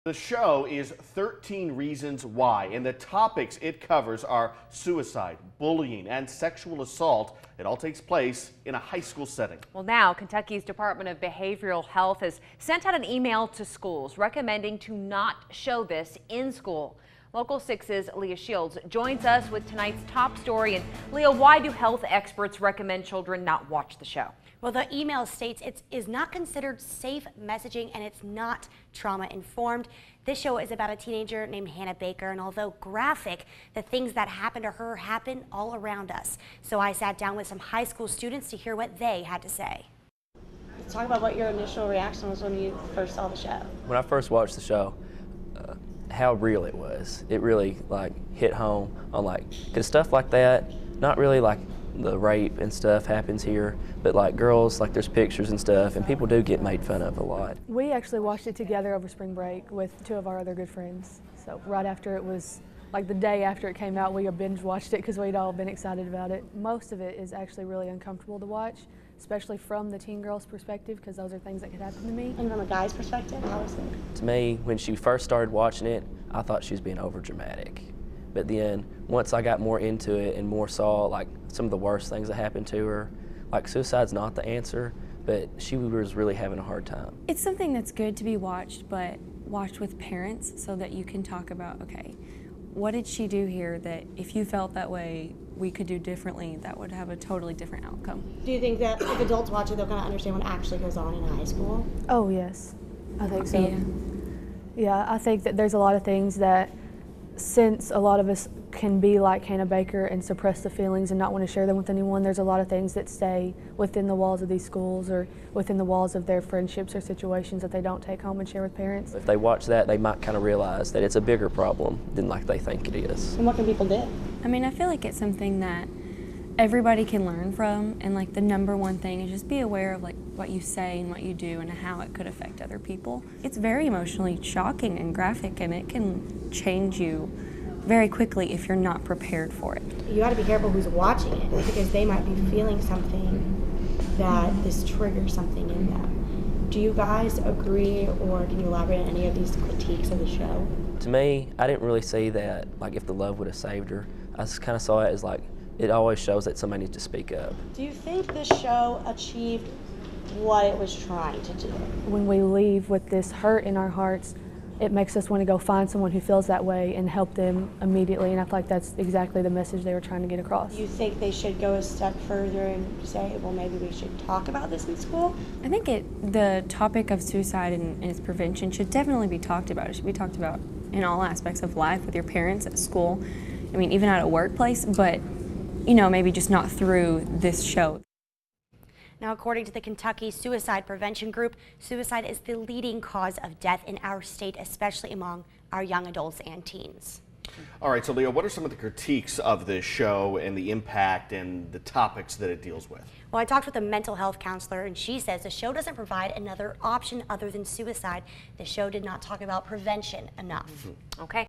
The show is 13 Reasons Why, and the topics it covers are suicide, bullying, and sexual assault. It all takes place in a high school setting. Well, now Kentucky's Department of Behavioral Health has sent out an email to schools recommending to not show this in school. Local 6's Leah Shields joins us with tonight's top story. And Leah, why do health experts recommend children not watch the show? Well, the email states it is not considered safe messaging and it's not trauma informed. This show is about a teenager named Hannah Baker, and although graphic, the things that happened to her happen all around us. So I sat down with some high school students to hear what they had to say. Talk about what your initial reaction was when you first saw the show. When I first watched the show, how real it was. It really hit home on cause stuff like that, not really the rape and stuff happens here, but girls, there's pictures and stuff, and people do get made fun of a lot. We actually watched it together over spring break with two of our other good friends. So right after it was, the day after it came out, we binge watched it because we'd all been excited about it. Most of it is actually really uncomfortable to watch, especially from the teen girl's perspective, because those are things that could happen to me. And from a guy's perspective, how was it? To me, when she first started watching it, I thought she was being over dramatic. But then, once I got more into it and more saw some of the worst things that happened to her, suicide's not the answer, but she was really having a hard time. It's something that's good to be watched, but watched with parents so that you can talk about, okay, what did she do here that if you felt that way, we could do differently, that would have a totally different outcome. Do you think that if adults watch it, they'll kind of understand what actually goes on in high school? Oh, yes. I think so. Yeah. Yeah, I think that there's a lot of things that, since a lot of us can be like Hannah Baker and suppress the feelings and not want to share them with anyone, there's a lot of things that stay within the walls of these schools or within the walls of their friendships or situations that they don't take home and share with parents. If they watch that, they might kind of realize that it's a bigger problem than they think it is. And what can people do? I mean, I feel like it's something that everybody can learn from, and the number one thing is just be aware of what you say and what you do and how it could affect other people. It's very emotionally shocking and graphic, and it can change you very quickly if you're not prepared for it. You got to be careful who's watching it, because they might be feeling something that this triggers something in them. Do you guys agree, or can you elaborate on any of these critiques of the show? To me, I didn't really see that if the love would have saved her. I just kind of saw it as it always shows that somebody needs to speak up. Do you think this show achieved what it was trying to do? When we leave with this hurt in our hearts, it makes us want to go find someone who feels that way and help them immediately, and I feel like that's exactly the message they were trying to get across. Do you think they should go a step further and say, well, maybe we should talk about this in school? I think the topic of suicide and its prevention should definitely be talked about. It should be talked about in all aspects of life, with your parents, at school, I mean, even at a workplace, but maybe just not through this show. Now, according to the Kentucky Suicide Prevention Group, suicide is the leading cause of death in our state, especially among our young adults and teens. All right, so Leah, what are some of the critiques of this show and the impact and the topics that it deals with? Well, I talked with a mental health counselor, and she says the show doesn't provide another option other than suicide. The show did not talk about prevention enough. Okay.